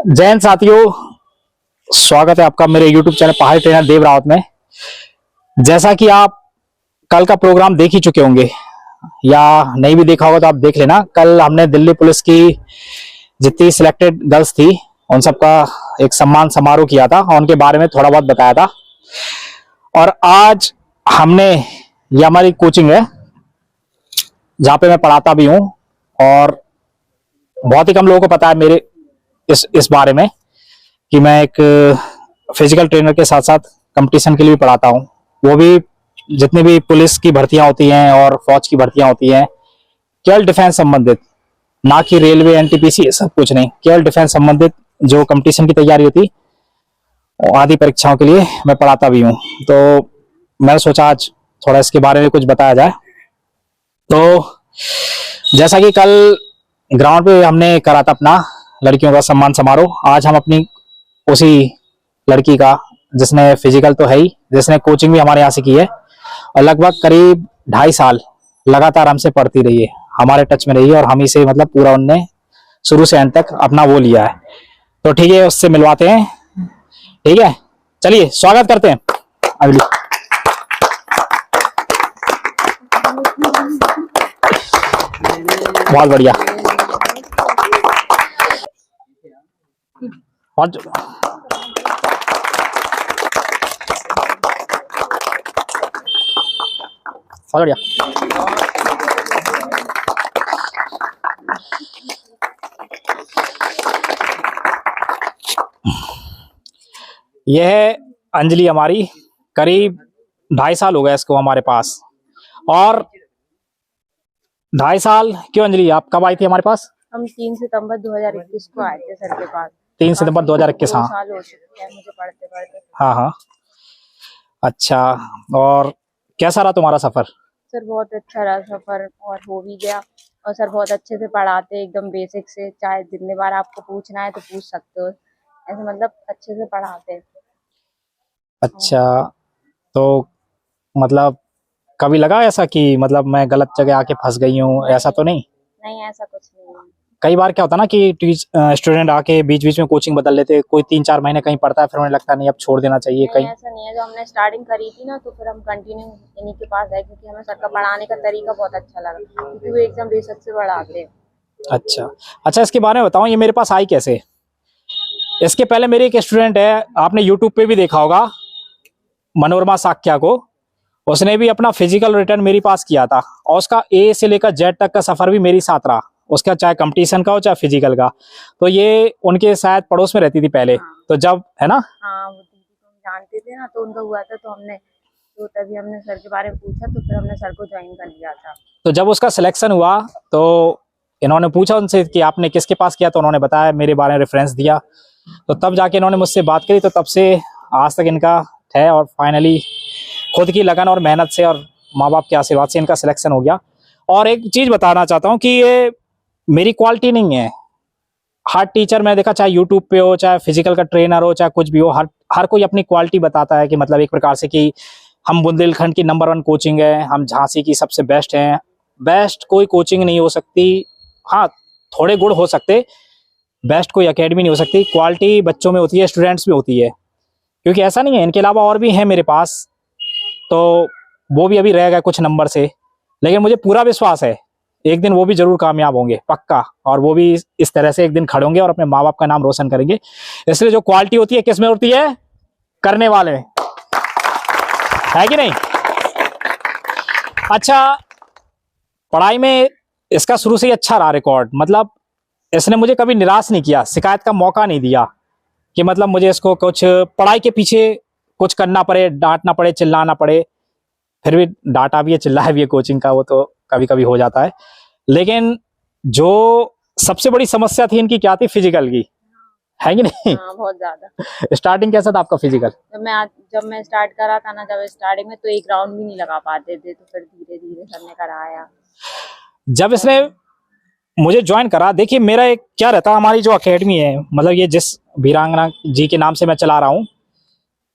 जय हिंद साथियों, स्वागत है आपका मेरे YouTube चैनल पहाड़ी ट्रेनर देव रावत में। जैसा कि आप कल का प्रोग्राम देख ही चुके होंगे या नहीं भी देखा होगा तो आप देख लेना। कल हमने दिल्ली पुलिस की जितनी सिलेक्टेड गर्ल्स थी उन सबका एक सम्मान समारोह किया था और उनके बारे में थोड़ा बहुत बताया था। और आज हमने ये हमारी कोचिंग है जहाँ पे मैं पढ़ाता भी हूँ और बहुत ही कम लोगों को पता है मेरे इस बारे में कि मैं एक फिजिकल ट्रेनर के साथ साथ कंपटीशन के लिए भी पढ़ाता हूँ। वो भी जितनी भी पुलिस की भर्तियां होती हैं और फौज की भर्तियां होती हैं केवल डिफेंस संबंधित, ना कि रेलवे एनटीपीसी सब कुछ नहीं, केवल डिफेंस संबंधित जो कंपटीशन की तैयारी होती आदि परीक्षाओं के लिए मैं पढ़ाता भी हूँ। तो मैंने सोचा आज थोड़ा इसके बारे में कुछ बताया जाए। तो जैसा कि कल ग्राउंड पे हमने करा था अपना लड़कियों का सम्मान समारोह, आज हम अपनी उसी लड़की का जिसने फिजिकल तो है ही, जिसने कोचिंग भी हमारे यहाँ से की है और लगभग करीब 2.5 साल लगातार हमसे पढ़ती रही है, हमारे टच में रही है और हम ही से मतलब पूरा उनने शुरू से एंड तक अपना वो लिया है। तो ठीक है, उससे मिलवाते हैं। ठीक है, चलिए स्वागत करते हैं अगली। बहुत बढ़िया। बहुत बढ़िया। यह है अंजलि हमारी, करीब 2.5 साल हो गए इसको हमारे पास। और 2.5 साल क्यों अंजलि, आप कब आई थी हमारे पास? हम 3 सितंबर 2021 को आए थे सर के पास। 3 सितंबर 2021। हाँ, 2 साल हो चुके हैं मुझे पढ़ते पढ़ते। हाँ हाँ, अच्छा। और कैसा रहा तुम्हारा सफर? सर बहुत अच्छा रहा सफर और हो भी गया। और सर बहुत अच्छे से पढ़ाते, एकदम बेसिक से, चाहे जितने बार आपको पूछना है तो पूछ सकते हो, ऐसे मतलब अच्छे से पढ़ाते। अच्छा, तो मतलब कभी लगा ऐसा कि मतलब मैं गलत जगह आके फंस गई हूँ? ऐसा तो नहीं? नहीं, ऐसा कुछ नहीं है। कई बार क्या होता है ना कि स्टूडेंट आके बीच बीच में कोचिंग बदल लेते, कोई 3-4 महीने कहीं पढ़ता है फिर उन्हें लगता नहीं अब छोड़ देना चाहिए नहीं, कहीं। ऐसा नहीं है। जो हमने स्टार्टिंग करी थी ना तो फिर हम कंटिन्यू इन्हीं के पास आए क्योंकि हमें सर का पढ़ाने का तरीका बहुत अच्छा लगा, क्योंकि वो एकदम बेसिक से पढ़ाते हैं। अच्छा अच्छा, इसके बारे में बताओ, ये मेरे पास आई कैसे? इसके पहले मेरी एक स्टूडेंट है, आपने यूट्यूब पे भी देखा होगा, मनोरमा साक्या को। उसने भी अपना फिजिकल रिटर्न मेरे पास किया था और उसका ए से लेकर जेड तक का सफर भी मेरी साथ रहा, उसका चाहे कंपटीशन का हो चाहे फिजिकल का। तो ये उनके शायद पड़ोस में रहती थी पहले। हाँ। तो जब है ना, हाँ, वो दीदी को हम जानते थे ना, तो उनका हुआ था तो तभी हमने सर के बारे में पूछा, तो फिर हमने सर को ज्वाइन कर लिया था। तो जब उसका सिलेक्शन हुआ तो इन्होंने पूछा उनसे कि आपने किसके पास किया, तो उन्होंने बताया, मेरे बारे में रेफरेंस दिया। तो तब जाके इन्होंने मुझसे बात करी, तो तब से आज तक इनका है और फाइनली खुद की लगन और मेहनत से और माँ बाप के आशीर्वाद से इनका सिलेक्शन हो गया। और एक चीज बताना चाहता हूँ कि ये मेरी क्वालिटी नहीं है। हर टीचर मैंने देखा, चाहे यूट्यूब पे हो, चाहे फिजिकल का ट्रेनर हो, चाहे कुछ भी हो, हर कोई अपनी क्वालिटी बताता है कि मतलब एक प्रकार से कि हम बुंदेलखंड की नंबर 1 कोचिंग है, हम झांसी की सबसे बेस्ट हैं। बेस्ट कोई कोचिंग नहीं हो सकती। हाँ, थोड़े गुण हो सकते, बेस्ट कोई एकेडमी नहीं हो सकती। क्वालिटी बच्चों में होती है, स्टूडेंट्स में होती है, क्योंकि ऐसा नहीं है, इनके अलावा और भी हैं मेरे पास, तो वो भी अभी रह गए कुछ नंबर से। लेकिन मुझे पूरा विश्वास है एक दिन वो भी जरूर कामयाब होंगे, पक्का। और वो भी इस तरह से एक दिन खड़े होंगे और अपने माँ बाप का नाम रोशन करेंगे। इसलिए जो क्वालिटी होती है किस में होती है? करने वाले में, है कि नहीं? अच्छा, पढ़ाई में इसका शुरू से ही अच्छा रहा रिकॉर्ड। मतलब इसने मुझे कभी निराश नहीं किया, शिकायत का मौका नहीं दिया कि मतलब मुझे इसको कुछ पढ़ाई के पीछे कुछ करना पड़े, डांटना पड़े, चिल्लाना पड़े। फिर भी डांटा भी है, चिल्लाया भी है, कोचिंग का वो तो कभी कभी हो जाता है। लेकिन जो सबसे बड़ी समस्या थी इनकी क्या थी? फिजिकल की, है कि नहीं? हाँ, बहुत ज्यादा। स्टार्टिंग कैसा था आपका फिजिकल? जब मैं स्टार्ट करा था ना, जब स्टार्टिंग में तो एक राउंड भी नहीं लगा पाते थे, तो फिर धीरे धीरे सर ने कराया। जब इसने मुझे ज्वाइन करा, देखिए मेरा एक क्या रहता, हमारी जो अकेडमी है, मतलब ये जिस वीरांगना जी के नाम से मैं चला रहा हूँ,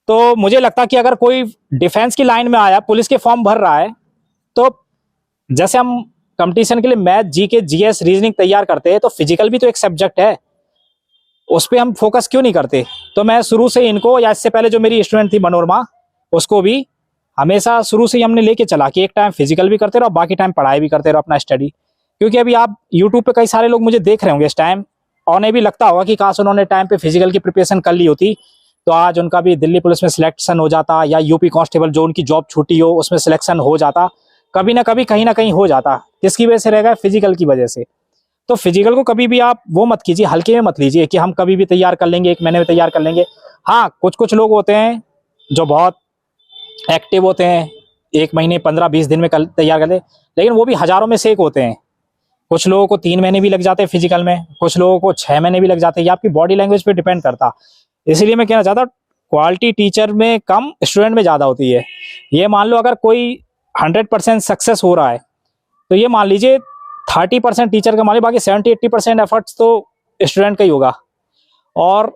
तो मुझे लगता कि अगर कोई डिफेंस की लाइन में आया, पुलिस के फॉर्म भर रहा है, तो जैसे हम कंपटीशन के लिए मैथ, जीके, जीएस, रीजनिंग तैयार करते हैं, तो फिजिकल भी तो एक सब्जेक्ट है। उस पर हम फोकस क्यों नहीं करते? तो मैं शुरू से इनको, या इससे पहले जो मेरी स्टूडेंट थी मनोरमा, उसको भी हमेशा शुरू से ही हमने लेके चला कि एक टाइम फिजिकल भी करते रहो, बाकी टाइम पढ़ाई भी करते रहो अपना स्टडी। क्योंकि अभी आप यूट्यूब पे कई सारे लोग मुझे देख रहे होंगे इस टाइम, और उन्हें भी लगता होगा कि काश उन्होंने टाइम पे फिजिकल की प्रिपरेशन कर ली होती तो आज उनका भी दिल्ली पुलिस में सिलेक्शन हो जाता, या यूपी कांस्टेबल जो उनकी जॉब छूटी हो उसमें सिलेक्शन हो जाता, कभी ना कभी कहीं ना कहीं हो जाता। किसकी वजह से रहेगा? फिजिकल की वजह से। तो फिजिकल को कभी भी आप वो मत कीजिए, हल्के में मत लीजिए कि हम कभी भी तैयार कर लेंगे, 1 महीने में तैयार कर लेंगे। हाँ, कुछ कुछ लोग होते हैं जो बहुत एक्टिव होते हैं, 1 महीने 15-20 दिन में तैयार कर ले, लेकिन वो भी हजारों में से एक होते हैं। कुछ लोगों को 3 महीने भी लग जाते हैं फिजिकल में, कुछ लोगों को 6 महीने भी लग जाते हैं। ये आपकी बॉडी लैंग्वेज पे डिपेंड करता। इसलिए मैं कहना चाहता हूँ क्वालिटी टीचर में कम, स्टूडेंट में ज्यादा होती है। ये मान लो अगर कोई 100% सक्सेस हो रहा है तो ये मान लीजिए 30% टीचर का मान लीजिए, बाकी 70-80% एफर्ट्स तो स्टूडेंट का ही होगा। और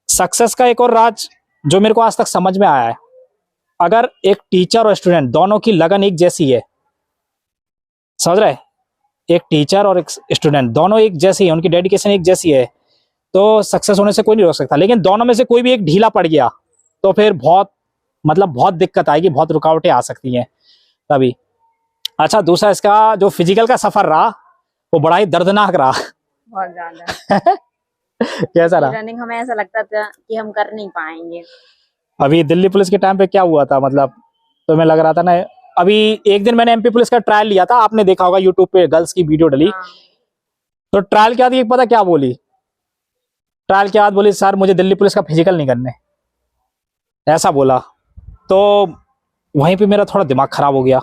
सक्सेस का एक और राज जो मेरे को आज तक समझ में आया है, अगर एक टीचर और स्टूडेंट दोनों की लगन एक जैसी है, समझ रहे, एक टीचर और एक स्टूडेंट दोनों एक जैसी है, उनकी डेडिकेशन एक जैसी है, तो सक्सेस होने से कोई नहीं रोक सकता। लेकिन दोनों में से कोई भी एक ढीला पड़ गया तो फिर बहुत दिक्कत आएगी, बहुत रुकावटें आ सकती हैं तभी। अच्छा, दूसरा इसका जो फिजिकल का सफर रहा वो बड़ा ही दर्दनाक रहा। बहुत ज्यादा। कैसा रहा? रनिंग हमें ऐसा लगता था कि हम कर नहीं पाएंगे। अभी दिल्ली पुलिस के टाइम पे क्या हुआ था, मतलब तुम्हें लग रहा था ना, अभी एक दिन मैंने एमपी पुलिस का ट्रायल लिया था, आपने देखा होगा यूट्यूब पे गर्ल्स की वीडियो डली। हाँ। तो ट्रायल के बाद ये पता क्या बोली? ट्रायल के बाद बोली सर मुझे दिल्ली पुलिस का फिजिकल नहीं करने, ऐसा बोला। तो वहीं पे मेरा थोड़ा दिमाग खराब हो गया।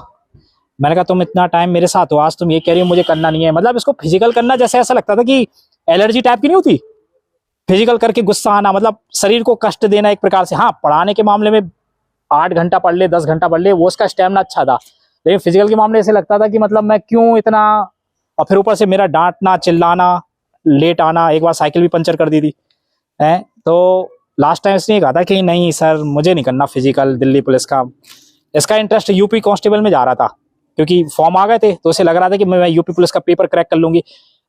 मैंने कहा तुम इतना टाइम मेरे साथ हो, आज तुम ये कह रही हो मुझे करना नहीं है। मतलब इसको फिजिकल करना जैसे ऐसा लगता था कि एलर्जी टाइप की नहीं होती, फिजिकल करके गुस्सा आना, मतलब शरीर को कष्ट देना एक प्रकार से। हाँ, पढ़ाने के मामले में 8 घंटा पढ़ ले, 10 घंटा पढ़ ले, वो उसका स्टेमिना अच्छा था, लेकिन फिजिकल के मामले ऐसे लगता था कि मतलब मैं क्यों इतना। और फिर ऊपर से मेरा डांटना, चिल्लाना, लेट आना, एक बार साइकिल भी पंचर कर दी थी है। तो लास्ट टाइम इसने कहा था कि नहीं सर मुझे नहीं करना फिजिकल दिल्ली पुलिस का। इसका इंटरेस्ट यूपी कांस्टेबल में जा रहा था, क्योंकि फॉर्म आ गए थे तो उसे लग रहा था कि मैं यूपी पुलिस का पेपर क्रैक कर लूंगी।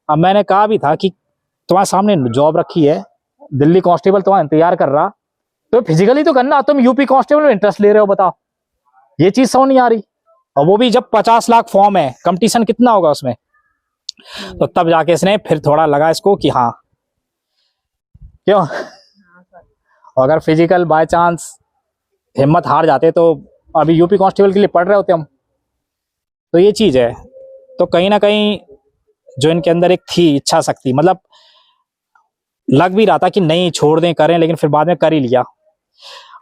अब मैंने कहा भी था कि तुम्हारे सामने जॉब रखी है, दिल्ली कांस्टेबल तुम्हारा इंतजार कर रहा, तो फिजिकली तो करना, तुम यूपी कांस्टेबल में इंटरेस्ट ले रहे हो, बताओ। ये चीज समझ नहीं आ रही। और वो भी जब 50 लाख फॉर्म है, कंपटीशन कितना होगा उसमें। तो तब जाके इसने फिर थोड़ा लगा इसको कि हाँ क्यों, अगर फिजिकल बाय चांस हिम्मत हार जाते तो अभी यूपी कांस्टेबल के लिए पढ़ रहे होते हम। तो ये चीज है। तो कहीं ना कहीं जो इनके अंदर एक थी इच्छा शक्ति, मतलब लग भी रहा था कि नहीं छोड़ दें करें, लेकिन फिर बाद में कर ही लिया।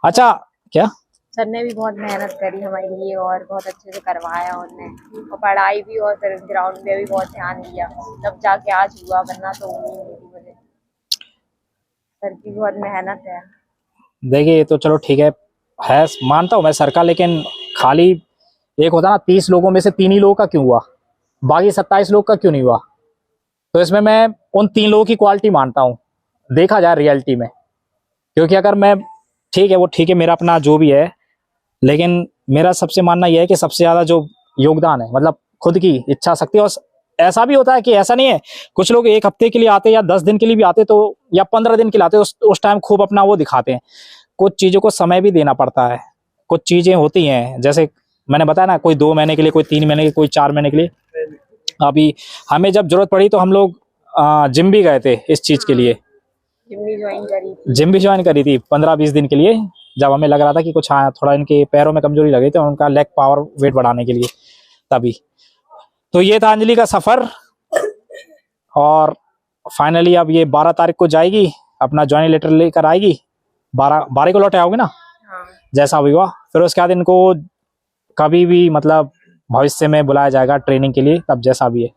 अच्छा, क्या सर ने भी बहुत मेहनत करी हमारे लिए और बहुत अच्छे से करवाया उन्होंने, और पढ़ाई भी और फिर ग्राउंड पे भी बहुत ध्यान दिया, तब जाके आज हुआ, वरना तो हुई नहीं थी मुझे। सर की बहुत मेहनत है। देखिए ये तो चलो ठीक है मानता हूँ मैं सर का, लेकिन खाली एक होता ना 30 लोगों में से 3 ही लोगों का क्यों हुआ, बाकी 27 लोग का क्यों नहीं हुआ? तो इसमें मैं उन 3 लोगों की क्वालिटी मानता हूँ, देखा जाए रियलिटी में। क्योंकि अगर मैं, ठीक है वो ठीक है मेरा अपना जो भी है, लेकिन मेरा सबसे मानना यह है कि सबसे ज्यादा जो योगदान है मतलब खुद की इच्छा शक्ति। और ऐसा भी होता है कि ऐसा नहीं है, कुछ लोग 1 हफ्ते के लिए आते या 10 दिन के लिए भी आते, तो या 15 दिन के लिए आते, उस टाइम खूब अपना वो दिखाते हैं। कुछ चीजों को समय भी देना पड़ता है। कुछ चीजें होती हैं, जैसे मैंने बताया ना, कोई 2 महीने के लिए, कोई 3 महीने के लिए, कोई 4 महीने के लिए। अभी हमें जब जरूरत पड़ी तो हम लोग जिम भी गए थे इस चीज के लिए, जिम भी ज्वाइन करी थी 15-20 दिन के लिए, जब हमें लग रहा था कि कुछ थोड़ा इनके पैरों में कमजोरी लगी थी, उनका लेग पावर वेट बढ़ाने के लिए तभी। तो ये था अंजलि का सफर। और फाइनली अब ये 12 तारीख को जाएगी, अपना ज्वाइनिंग लेटर लेकर आएगी। 12 को लौटे आओगे ना? हाँ। जैसा भी हुआ फिर उसके बाद इनको कभी भी मतलब भविष्य में बुलाया जाएगा ट्रेनिंग के लिए, तब जैसा भी है।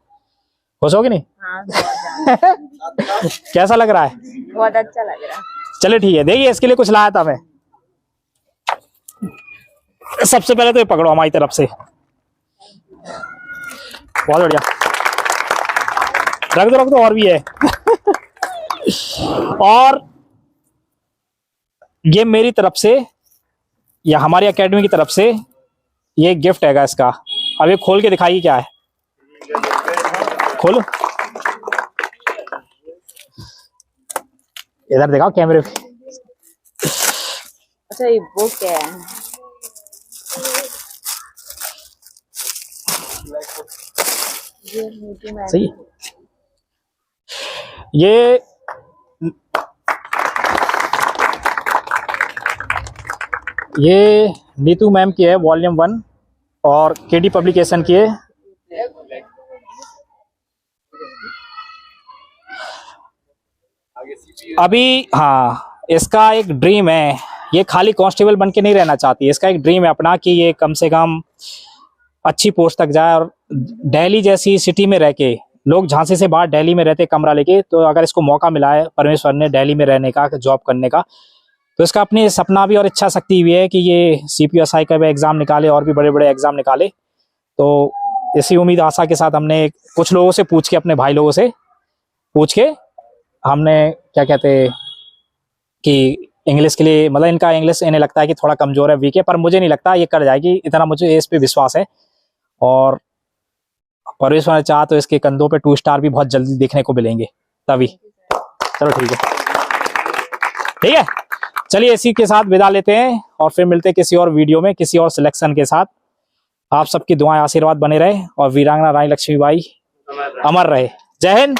खुश होगी नहीं? हाँ, बहुत ज्यादा। कैसा लग रहा है? बहुत अच्छा लग रहा है। चले ठीक है, देखिए इसके लिए कुछ लाया था मैं। सबसे पहले तो ये पकड़ो हमारी तरफ से, बहुत बढ़िया। रख दो और भी है। और ये मेरी तरफ से या हमारी एकेडमी की तरफ से ये गिफ्ट हैगा इसका। अब ये खोल के दिखाइए क्या है, खोलो। इधर दिखाओ कैमरे पे। अच्छा ये वो क्या है? ये नीतू मैम सही है। ये नीतू मैम की है, वॉल्यूम 1 और केडी पब्लिकेशन की है। अभी हाँ, इसका एक ड्रीम है, ये खाली कांस्टेबल बन के नहीं रहना चाहती। इसका एक ड्रीम है अपना कि ये कम से कम अच्छी पोस्ट तक जाए और दिल्ली जैसी सिटी में रह के, लोग झांसी से बाहर दिल्ली में रहते कमरा लेके, तो अगर इसको मौका मिला है परमेश्वर ने दिल्ली में रहने का, जॉब करने का, तो इसका अपनी सपना भी और इच्छा शक्ति भी है कि ये CPSI का भी एग्जाम निकाले और भी बड़े बड़े एग्जाम निकाले। तो इसी उम्मीद आशा के साथ हमने कुछ लोगों से पूछ के, अपने भाई लोगों से पूछ के, हमने क्या कहते कि इंग्लिश के लिए, मतलब इनका इंग्लिश इन्हें लगता है कि थोड़ा कमजोर है, वीक है, पर मुझे नहीं लगता ये कर जाएगी, इतना मुझे इस पे विश्वास है। और परमेश्वर ने चाहा तो इसके कंधों पे 2 स्टार भी बहुत जल्दी देखने को मिलेंगे तभी। चलो ठीक है, ठीक है, चलिए इसी के साथ विदा लेते हैं और फिर मिलते हैं किसी और वीडियो में, किसी और सिलेक्शन के साथ। आप सबकी दुआएं आशीर्वाद बने रहे और वीरांगना रानी लक्ष्मीबाई अमर रहे। जय हिंद।